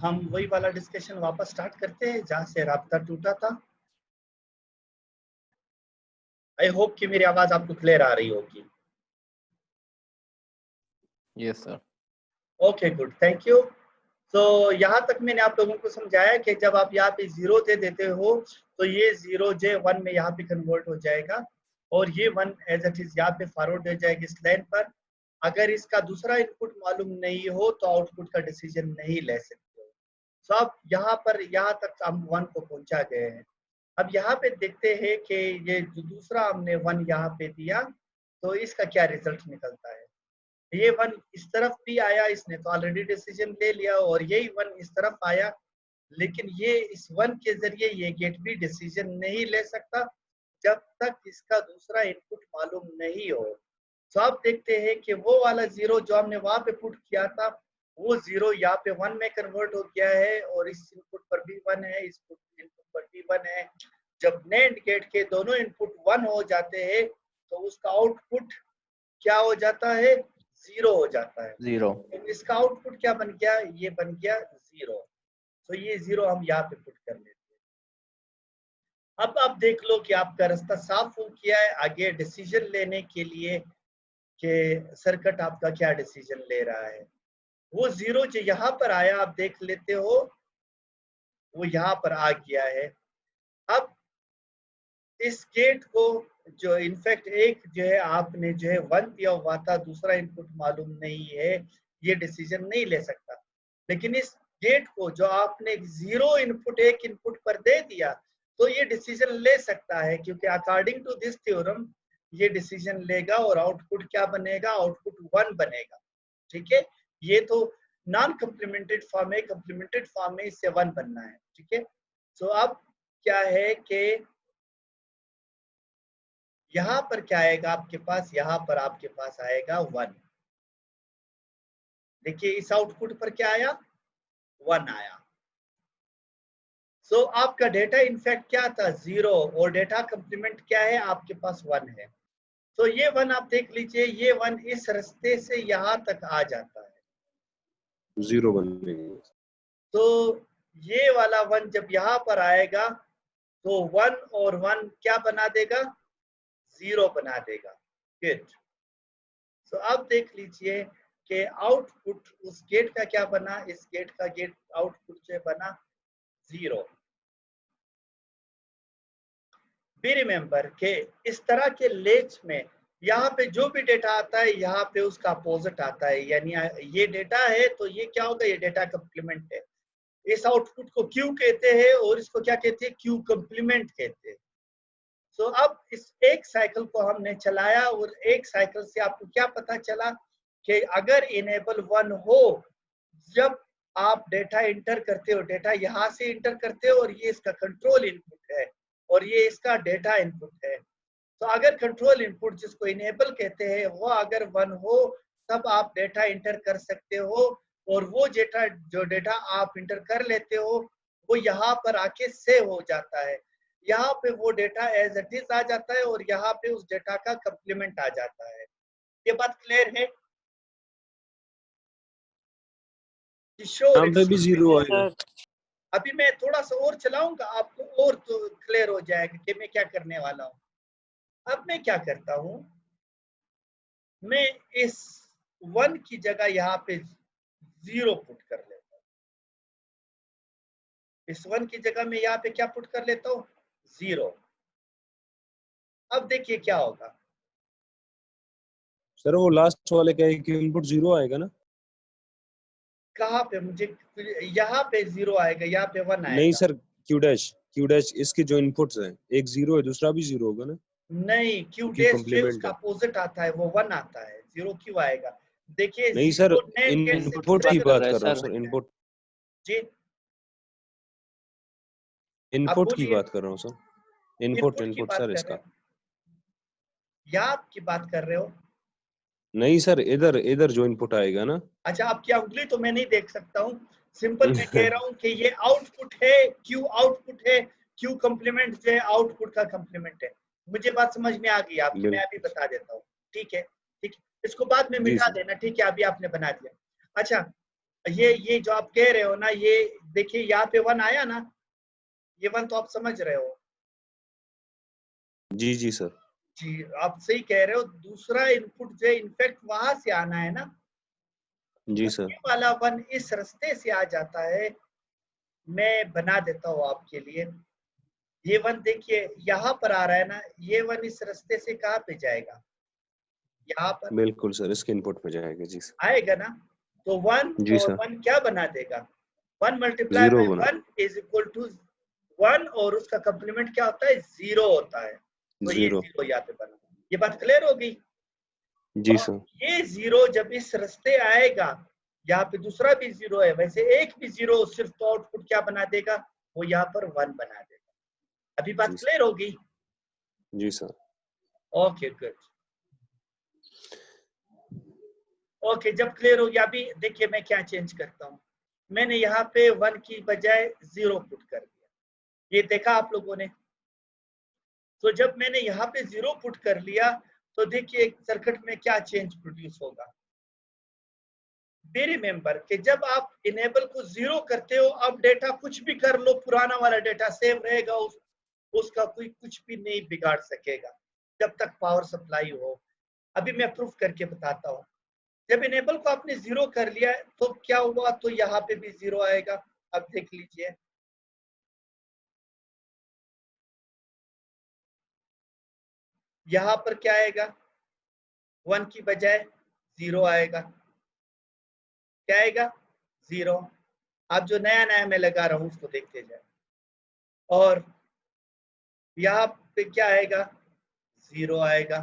हम वही वाला डिस्कशन वापस स्टार्ट करते हैं जहां से राब्ता टूटा था। आई होप कि मेरी आवाज आपको क्लियर आ रही होगी। Yes sir. Okay good, thank you. तो यहाँ तक मैंने आप लोगों को समझाया कि जब आप यहाँ पे 0 दे देते हो तो ये 0 जे 1 में यहाँ पे कन्वर्ट हो जाएगा और ये 1 एज इट इज यहाँ पे फॉरवर्ड हो जाएगी इस लाइन पर। अगर इसका दूसरा इनपुट मालूम नहीं हो तो आउटपुट का डिसीजन नहीं ले सकते हो। तो अब यहाँ पर यहाँ तक हम 1 को पहुंचा गए हैं। अब यहाँ पे देखते हैं कि ये जो दूसरा हमने 1 यहाँ पे दिया तो इसका क्या रिजल्ट निकलता है। ये 1 इस तरफ भी आया, इसने तो ऑलरेडी डिसीजन ले लिया, और यही 1 इस तरफ आया, लेकिन ये इस 1 के जरिए ये गेट भी डिसीजन नहीं ले सकता जब तक इसका दूसरा इनपुट मालूम नहीं हो। तो आप देखते हैं कि वो वाला 0 जो हमने वहां पे पुट किया था वो 0 यहाँ पे 1 में कन्वर्ट हो गया है और इस इनपुट पर भी 1 है, इस इनपुट पर भी 1 है। जब NAND गेट के दोनों इनपुट 1 हो जाते हैं तो उसका आउटपुट क्या हो जाता है, 0 हो जाता है। 0। इसका आउटपुट क्या बन गया, ये बन गया 0। तो ये 0 हम यहाँ पे पुट कर लेते हैं। अब आप देख लो कि आपका रास्ता साफ हो गया है आगे डिसीजन लेने के लिए कि सर्किट आपका क्या डिसीजन ले रहा है। वो 0 जो यहाँ पर आया आप देख लेते हो वो यहाँ पर आ गया है। अब इस गेट को जो इनफैक्ट एक जो है आपने जो है 1 दिया हुआ था, दूसरा इनपुट मालूम नहीं है, ये डिसीजन नहीं ले सकता। लेकिन इस गेट को जो आपने 0 इनपुट एक इनपुट पर दे दिया तो ये डिसीजन ले सकता है, क्योंकि अकॉर्डिंग टू दिस थ्योरम ये डिसीजन लेगा और आउटपुट क्या बनेगा, आउटपुट 1 बनेगा। ठीक है, ये तो नॉन कम्प्लीमेंटेड फॉर्म है, कम्प्लीमेंटेड फॉर्म में इससे 1 बनना है। ठीक है, तो अब क्या है कि यहाँ पर क्या आएगा आपके पास, यहाँ पर आपके पास आएगा 1। देखिए इस आउटपुट पर क्या आया, 1 आया। सो आपका डेटा इनफैक्ट क्या था, 0, और डेटा कंप्लीमेंट क्या है आपके पास 1 है। तो ये 1 आप देख लीजिए, ये 1 इस रास्ते से यहाँ तक आ जाता है, 0 बनेगा। तो ये वाला 1 जब यहाँ पर आएगा तो 1 और 1 क्या बना देगा, 0 बना देगा। गुड। तो अब देख लीजिए कि आउटपुट उस गेट का क्या बना, इस गेट का गेट आउटपुट जो बना 0। बी रिमेंबर के इस तरह के लेच में यहाँ पे जो भी डेटा आता है यहाँ पे उसका अपोजिट आता है, यानी ये डेटा है तो ये क्या होगा, ये डेटा कंप्लीमेंट है। इस आउटपुट को क्यू कहते हैं और इसको क्या कहते हैं, क्यू कंप्लीमेंट कहते हैं। तो अब इस एक साइकिल को हमने चलाया और एक साइकिल से आपको क्या पता चला कि अगर इनेबल 1 हो, जब आप डेटा इंटर करते हो, डेटा यहाँ से इंटर करते हो और ये इसका कंट्रोल इनपुट है और ये इसका डेटा इनपुट है। तो अगर कंट्रोल इनपुट जिसको इनेबल कहते हैं वो अगर 1 हो तब आप डेटा इंटर कर सकते हो, और वो जो डेटा आप इंटर कर लेते हो वो यहाँ पर आके सेव हो जाता है। यहाँ पे वो डेटा एज इट इज आ जाता है और यहाँ पे उस डेटा का कंप्लीमेंट आ जाता है। ये बात क्लियर है? पे भी 0 आएगा। अभी मैं थोड़ा सा और चलाऊंगा आपको और तो क्लियर हो जाएगा कि मैं क्या करने वाला हूँ। अब मैं क्या करता हूँ, मैं इस 1 की जगह यहाँ पे 0 पुट कर लेता हूँ। इस 1 की जगह मैं यहाँ पे क्या पुट कर लेता हूँ, 0। अब देखिए क्या होगा सर, वो लास्ट वाले का एक इनपुट 0 आएगा ना? कहाँ पे, मुझे यहाँ पे 0 आएगा, यहाँ पे 1 आएगा। नहीं सर, क्यू डैश इसके जो इनपुट्स हैं, एक 0 है, दूसरा भी 0 होगा ना? नहीं, क्यू डैश जो उसका अपोजिट आता है वो 1 आता है, 0 क्यों आएगा? देखिए नहीं सर, इनपुट की बात कर रहा हूँ सर, इनपुट जी, इनपुट की बात कर रहा हूँ सर, इनपुट सर इसका। या आपकी बात कर रहे हो? नहीं सर, इधर जो इनपुट आएगा ना। अच्छा, आपकी उंगली तो मैं नहीं देख सकता हूँ, सिंपल मैं कह रहा हूँ कि ये आउटपुट है, क्यू आउटपुट है, क्यू कंप्लीमेंट जो है आउटपुट का कंप्लीमेंट है। मुझे बात समझ में आ गई आपकी, मैं अभी बता देता हूँ। ठीक है, ठीक है, इसको बाद में मिटा देना। ठीक है, अभी आपने बना दिया। अच्छा, ये जो आप कह रहे हो ना, ये देखिए यहाँ पे 1 आया ना, ये 1 तो आप समझ रहे हो। जी जी सर। जी, आप सही कह रहे हो। दूसरा इनपुट जो है इनफैक्ट वहां से आना है ना, जी तो सर। ये वाला 1 इस रास्ते से आ जाता है। मैं बना देता हूँ आपके लिए। ये 1 देखिए यहाँ पर आ रहा है ना, ये 1 इस रास्ते से कहाँ पे जाएगा, यहाँ पर बिल्कुल सर, इसके इनपुट पे जाएगा। जी सर। आएगा ना। तो 1 जी और सर। 1 क्या बना देगा, 1 मल्टीप्लाई जीरो बाय बना। 1 इज इक्वल टू 1, और उसका कंप्लीमेंट क्या होता है, 0 होता है। तो ये जीरो। 0 यहाँ पे बना। ये बात क्लियर हो गई। जी और सर। ये 0 जब इस रास्ते आएगा, यहाँ पे दूसरा भी 0 है, वैसे एक भी 0 सिर्फ तो आउटपुट क्या बना देगा, वो यहाँ पर 1 बना देगा। अभी बात जी सर। क्लियर होगी। जी सर। Okay good. ओके, जब क्लियर हो गया, अभी देखिए मैं क्या चेंज करता हूँ। मैंने यहाँ पे 1 की बजाय 0 पुट कर दिया, ये देखा आप लोगों ने। तो जब मैंने यहाँ पे 0 पुट कर लिया, तो देखिए सर्किट में क्या चेंज प्रोड्यूस होगा। बी रिमेंबर कि जब आप इनेबल को 0 करते हो, अब डेटा कुछ भी कर लो, पुराना वाला डेटा सेव रहेगा, उसका कोई कुछ भी नहीं बिगाड़ सकेगा जब तक पावर सप्लाई हो। अभी मैं प्रूफ करके बताता हूँ। जब इनेबल को आपने 0 कर लिया तो क्या हुआ, तो यहाँ पे भी 0 आएगा। अब देख लीजिए, यहाँ पर क्या आएगा, 1 की बजाय 0 आएगा। क्या आएगा, 0। अब जो नया नया मैं लगा रहा हूँ उसको देखते जाए, और यहाँ पे क्या आएगा, 0 आएगा।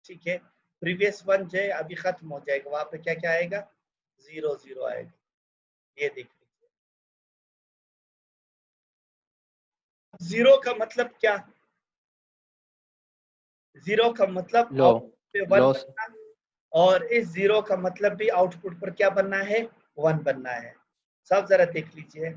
ठीक है, प्रीवियस 1 जो है अभी खत्म हो जाएगा, वहां पे क्या क्या आएगा, 0 0 आएगा। ये देख लीजिए, 0 का मतलब क्या, 0 का मतलब लो आउटपुट पे 1 लॉस। बनना, और इस 0 का मतलब भी आउटपुट पर क्या बनना है, 1 बनना है। सब जरा देख लीजिए।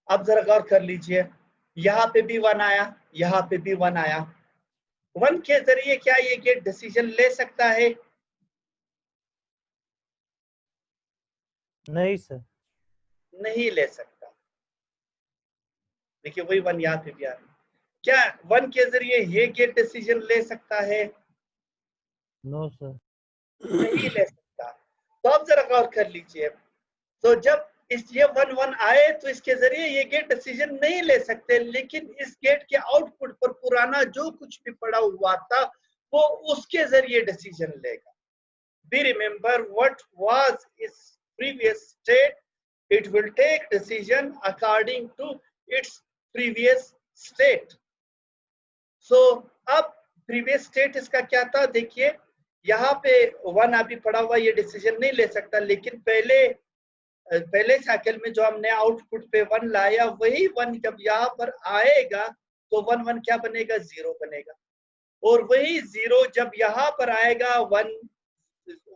अब जरा गौर कर लीजिए, यहाँ पे भी 1 आया, यहाँ पे भी 1 आया। 1 के जरिए क्या ये गेट डिसीजन ले सकता है, नहीं सर। नहीं ले सकता। देखिए वही 1 यहाँ पे भी आ रहा है। क्या 1 के जरिए ये गेट डिसीजन ले सकता है, नो सर। नहीं ले सकता। तो अब जरा गौर कर लीजिए, तो जब इस ये 1 1 आए तो इसके जरिए ये गेट डिसीजन नहीं ले सकते, लेकिन इस गेट के आउटपुट पर पुराना जो कुछ भी पड़ा हुआ था वो उसके जरिए डिसीजन लेगा। Be remember what was its previous state, it will take decision according to its previous state. So अब previous state इसका क्या था, देखिए यहाँ पे 1 अभी पड़ा हुआ, ये डिसीजन नहीं ले सकता, लेकिन पहले साइकिल में जो हमने आउटपुट पे 1 लाया, वही 1 जब यहाँ पर आएगा तो 1 1 क्या बनेगा, 0 बनेगा। और वही 0 जब यहाँ पर आएगा, 1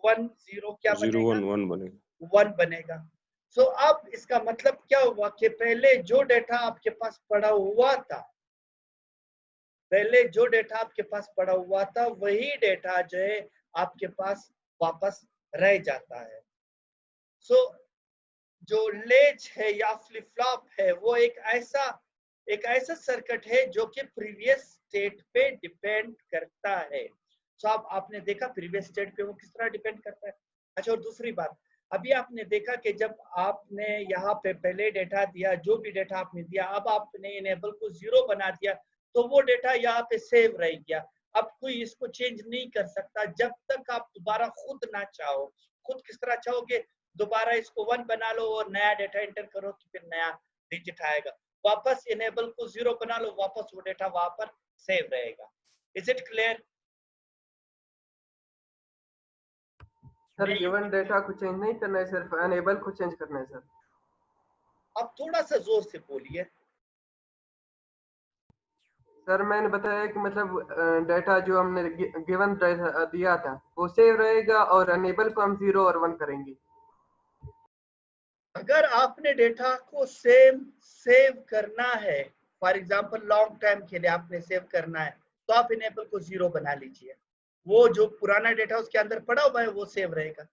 1 0 क्या 0 बनेगा, 1 1 बनेगा। 1 बनेगा। सो अब इसका मतलब क्या हुआ कि पहले जो डेटा आपके पास पड़ा हुआ था, वही डेटा जो है आपके पास वापस रह जाता है। सो जो लेच है या फ्लिप फ्लॉप है, वो एक ऐसा सर्किट है जो कि प्रीवियस स्टेट पे डिपेंड करता है। सो अब आपने देखा प्रीवियस स्टेट पे वो किस तरह डिपेंड करता है। अच्छा, और दूसरी बात, अभी आपने देखा कि जब आपने यहाँ पे पहले डेटा दिया, जो भी डेटा आपने दिया, अब आपने इनेबल को 0 बना दिया, तो वो डेटा यहाँ पे सेव रह गया। अब कोई इसको चेंज नहीं कर सकता जब तक आप दोबारा खुद ना चाहो। खुद किस तरह चाहोगे, दोबारा इसको 1 बना लो और नया डेटा एंटर करो तो फिर नया डिजिट आएगा। वापस इनेबल को 0 बना लो, वापस वो डेटा वहां पर सेव रहेगा। Is it clear? Sir given data को चेंज नहीं करना है, सिर्फ एनेबल को चेंज करना है सर। आप थोड़ा सा जोर से बोलिए। सर मैंने बताया कि मतलब डेटा जो हमने गिवन दिया था वो सेव रहेगा, और एनेबल को हम 0 और 1 करेंगे। अगर आपने डेटा को सेव करना है, फॉर एग्जांपल लॉन्ग टाइम के लिए आपने सेव करना है, तो आप इनेबल को 0 बना लीजिए। वो जो पुराना डेटा उसके अंदर पड़ा हुआ है वो सेव रहेगा।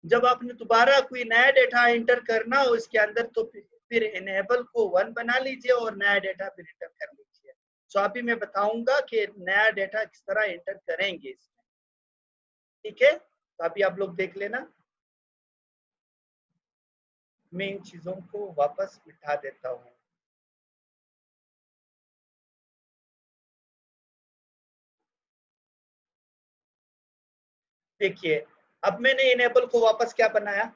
जब आपने दोबारा कोई नया डेटा एंटर करना हो इसके अंदर, तो फिर इनेबल को 1 बना लीजिए और नया डेटा फिर एंटर कर लीजिए। सो अभी मैं बताऊंगा कि नया डेटा किस तरह एंटर करेंगे इसमें, ठीक है? तो अभी आप लोग देख लेना। मैं इन चीजों को वापस बिठा देता हूँ। देखिए, अब मैंने इनेबल को वापस क्या बनाया,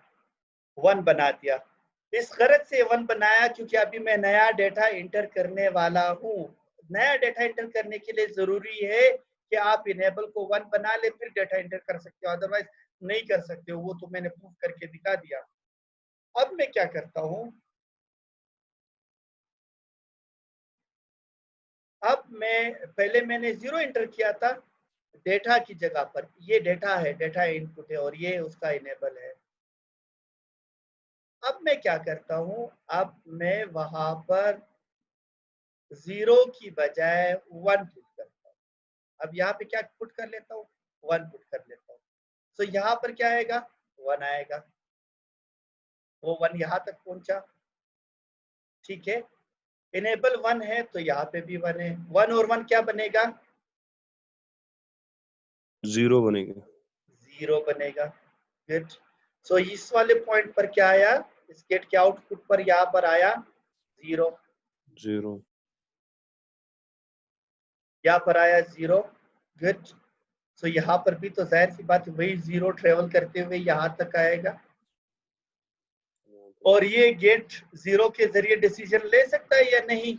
1 बना दिया। इस गरज से 1 बनाया क्योंकि अभी मैं नया डेटा एंटर करने वाला हूँ। नया डेटा एंटर करने के लिए जरूरी है कि आप इनेबल को 1 बना ले, फिर डेटा एंटर कर सकते हो, अदरवाइज नहीं कर सकते हो। वो तो मैंने प्रूफ करके दिखा दिया। अब मैं क्या करता हूँ, अब पहले मैंने 0 एंटर किया था डेटा की जगह पर। ये डेटा है, डेटा इनपुट है, और ये उसका इनेबल है। अब मैं क्या करता हूँ, अब मैं वहां पर 0 की बजाय 1 पुट करता हूँ। अब यहाँ पे क्या पुट कर लेता हूँ, 1 पुट कर लेता हूँ। तो यहाँ पर क्या आएगा, 1 आएगा। वो 1 यहाँ तक पहुंचा, ठीक है। इनेबल 1 है तो यहाँ पे भी 1 है। 1 और 1 क्या बनेगा, 0 बनेगा। 0 बनेगा। गुड। सो इस वाले पॉइंट पर क्या आया, इस गेट के आउटपुट पर यहाँ पर आया 0, 0 यहाँ पर आया 0। गुड। सो यहाँ पर भी तो जाहिर सी बात वही 0 ट्रेवल करते हुए यहाँ तक आएगा। और ये गेट 0 के जरिए डिसीजन ले सकता है या नहीं,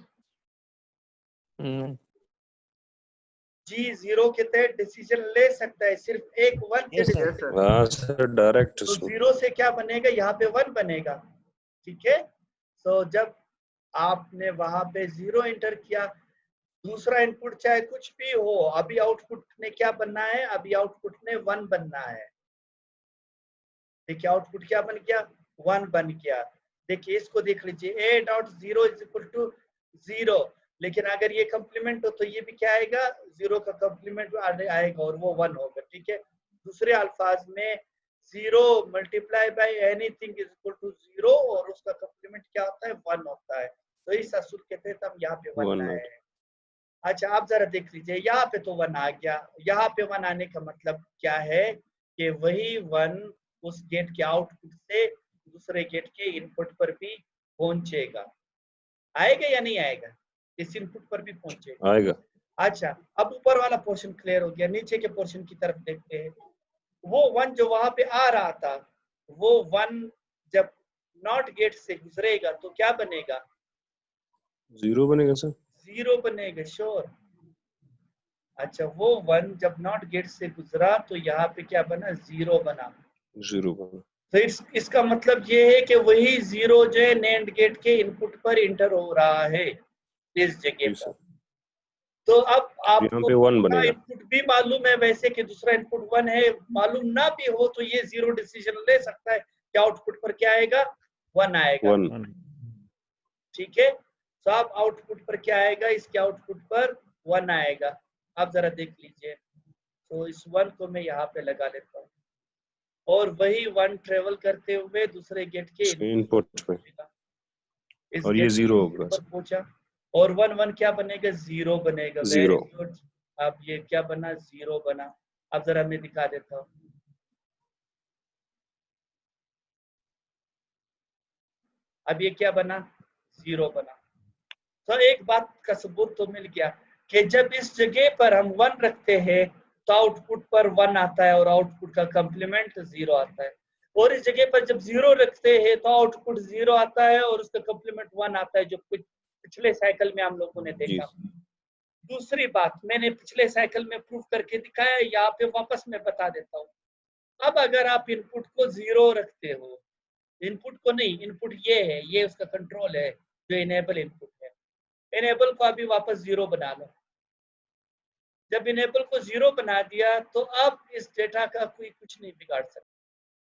जी 0 के तहत डिसीजन ले सकता है, सिर्फ एक 1 से Yes, sir. Yes sir. हाँ सर, डायरेक्ट तो 0 से क्या बनेगा, यहाँ पे 1 बनेगा, ठीक है। तो जब आपने वहां पे 0 एंटर किया, दूसरा इनपुट चाहे कुछ भी हो, अभी आउटपुट ने क्या बनना है, अभी आउटपुट ने 1 बनना है। देखिए आउटपुट क्या बन गया, 1 बन गया। देखिए इसको देख लीजिए, a.0 इज इक्वल टू 0, लेकिन अगर ये कंप्लीमेंट हो तो ये भी क्या आएगा, 0 का कंप्लीमेंट आएगा और वो 1 होगा, ठीक है। दूसरे अल्फाज में 0 multiply by anything is equal to 0 और उसका कंप्लीमेंट क्या होता है, 1 होता है। तो इस असूल के तहत हम यहाँ पे 1 लाए हैं। अच्छा आप जरा देख लीजिए, यहाँ पे तो 1 आ गया। यहाँ पे 1 आने का मतलब क्या है कि वही 1 उस गेट के आउटपुट से दूसरे गेट के इनपुट पर भी पहुंचेगा। आएगा या नहीं आएगा, इस इनपुट पर भी पहुंचेगा, आएगा। अच्छा अब ऊपर वाला पोर्शन क्लियर हो गया, नीचे के पोर्शन की तरफ देखते हैं। वो 1 जो वहां पे आ रहा था, वो 1 जब नॉट गेट से गुजरेगा तो क्या बनेगा, 0 बनेगा सर। 0 बनेगा, श्योर। अच्छा वो 1 जब नॉट गेट से गुजरा तो यहाँ पे क्या बना, 0 बना। 0 बना। तो इसका मतलब ये है कि वही 0 जो है नैंड गेट के इनपुट पर इंटर हो रहा है इस जगह पर। तो अब यहाँ आपको पे 1 बनेगा। इनपुट भी मालूम है वैसे कि दूसरा इनपुट 1 है, मालूम ना भी हो तो ये 0 डिसीजन ले सकता है कि आउटपुट पर क्या आएगा, 1 आएगा, 1 ठीक है। तो अब आउटपुट पर क्या आएगा, इसके आउटपुट पर 1 आएगा। आप जरा देख लीजिए, तो इस 1 को मैं यहाँ पे लगा लेता हूँ और वही 1 ट्रेवल करते हुए दूसरे गेट के इनपुट पे, इस और ये गेट 0 होगा पर पहुंचा और 1 क्या बनेगा, 0 बनेगा। वेरी 0। गुड। अब ये क्या बना, 0 बना। अब जरा मैं दिखा देता हूँ, अब ये क्या बना, 0 बना। तो एक बात का सबूत तो मिल गया कि जब इस जगह पर हम 1 रखते हैं तो आउटपुट पर 1 आता है और आउटपुट का कंप्लीमेंट 0 आता है, और इस जगह पर जब 0 रखते हैं तो आउटपुट 0 आता है और उसका कंप्लीमेंट 1 आता है, जो पिछले साइकिल में हम लोगों ने देखा। दूसरी बात मैंने पिछले साइकिल में प्रूफ करके दिखाया, यहाँ पे वापस मैं बता देता हूँ। अब अगर आप इनपुट को 0 रखते हो, इनपुट को नहीं, इनपुट ये है, ये उसका कंट्रोल है जो इनेबल इनपुट है, इनेबल को अभी वापस 0 बना लो। जब इनेबल को 0 बना दिया तो अब इस डेटा का कोई कुछ नहीं बिगाड़ सकता।